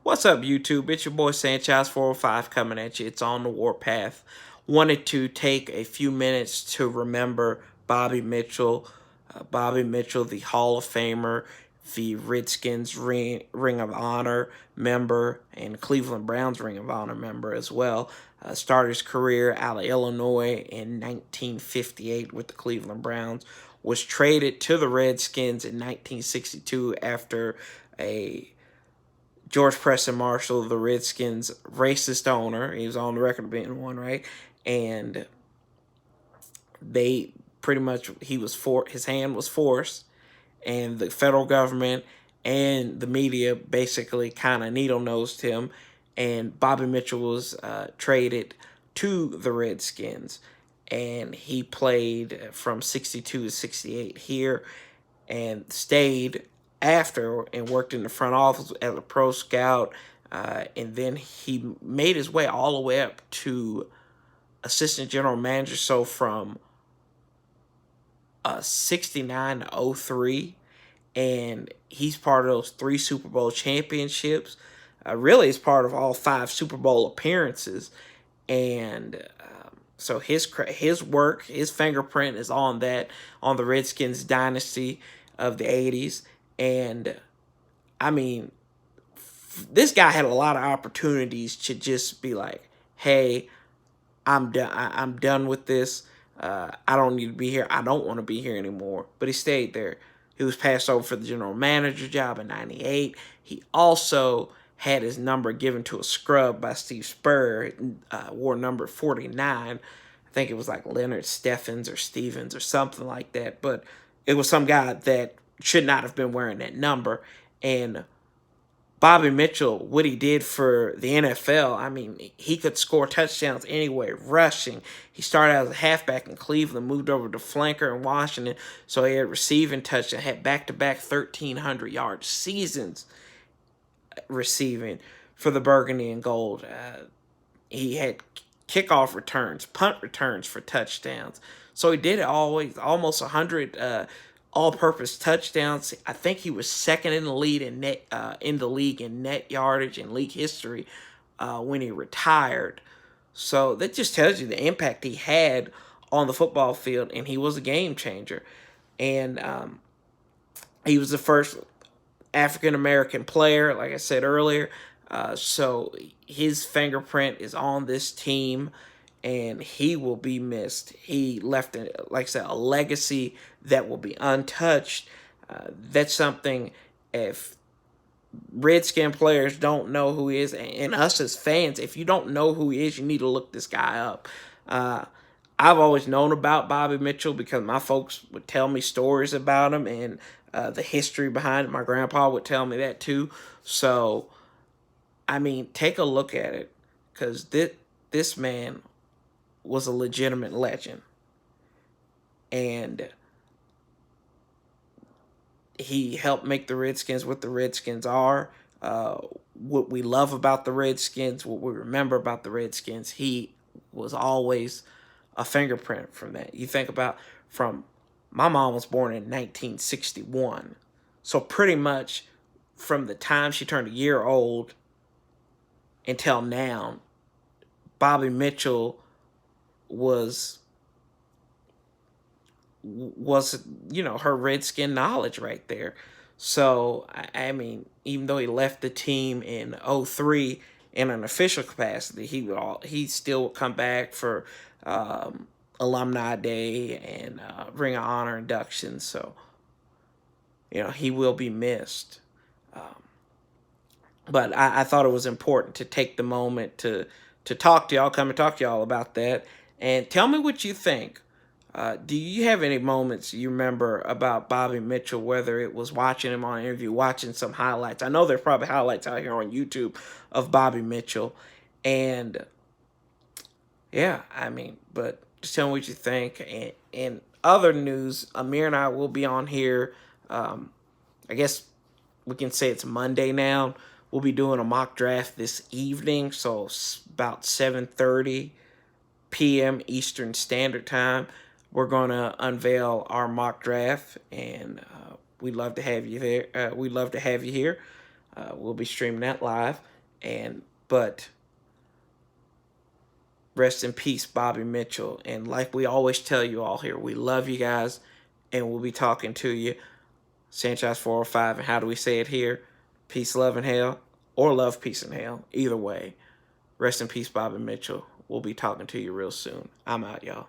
What's up, YouTube? It's your boy Sanchez405 coming at you. It's on the Warpath. Wanted to take a few minutes to remember Bobby Mitchell. Bobby Mitchell, the Hall of Famer, the Redskins Ring of Honor member, and Cleveland Browns Ring of Honor member as well. Started his career out of Illinois in 1958 with the Cleveland Browns. Was traded to the Redskins in 1962 after a George Preston Marshall, the Redskins' racist owner. He was on the record of being one, right? And they pretty much his hand was forced, and the federal government and the media basically kind of needle nosed him. And Bobby Mitchell was traded to the Redskins, and he played from 62 to 68 here, and stayed after and worked in the front office as a pro scout. And then he made his way all the way up to assistant general manager. So from 69 to 03, and he's part of those 3 Super Bowl championships. Really, he's part of all 5 Super Bowl appearances. And so his work, his fingerprint is on that, on the Redskins dynasty of the 80s. And I mean, this guy had a lot of opportunities to just be like, hey, I'm done. I'm done with this. I don't need to be here. I don't want to be here anymore. But he stayed there. He was passed over for the general manager job in '98. He also had his number given to a scrub by Steve Spurrier. Wore number 49. I think it was like Leonard Steffens or Stevens or something like that. But it was some guy that should not have been wearing that number. And Bobby Mitchell, what he did for the NFL, I mean, he could score touchdowns anywhere, rushing. He started out as a halfback in Cleveland, moved over to flanker in Washington, so he had receiving touchdowns, had back-to-back 1,300-yard seasons receiving for the Burgundy and Gold. He had kickoff returns, punt returns for touchdowns. So he did it always, almost 100 all-purpose touchdowns. I think he was second in the lead in net yardage in league history when he retired. So that just tells you the impact he had on the football field, and he was a game changer. And he was the first African-American player, like I said earlier. So his fingerprint is on this team, and he will be missed. He left, like I said, a legacy that will be untouched. That's something, if Redskin players don't know who he is, and us as fans, if you don't know who he is, you need to look this guy up. I've always known about Bobby Mitchell because my folks would tell me stories about him, and the history behind it. My grandpa would tell me that too. So, I mean, take a look at it, because this man was a legitimate legend. And he helped make the Redskins what the Redskins are. What we love about the Redskins, what we remember about the Redskins, he was always a fingerprint from that. You think about, my mom was born in 1961. So pretty much from the time she turned a year old until now, Bobby Mitchell was her Redskin knowledge right there. So I mean, even though he left the team in 03 in an official capacity, he still would come back for Alumni Day and Ring of Honor inductions. So he will be missed. But I thought it was important to take the moment to talk to y'all, come and talk to y'all about that, and tell me what you think. Do you have any moments you remember about Bobby Mitchell, whether it was watching him on an interview, watching some highlights? I know there's probably highlights out here on YouTube of Bobby Mitchell. And yeah, I mean, but just tell me what you think. And other news, Amir and I will be on here. I guess we can say it's Monday now. We'll be doing a mock draft this evening, so about 7:30 p.m. Eastern Standard Time. We're going to unveil our mock draft, and we'd love to have you there. We'd love to have you here. We'll be streaming that live. But rest in peace, Bobby Mitchell. And like we always tell you all here, we love you guys, and we'll be talking to you. Sanchez 405, and how do we say it here? Peace, love, and hell, or love, peace, and hell. Either way, rest in peace, Bobby Mitchell. We'll be talking to you real soon. I'm out, y'all.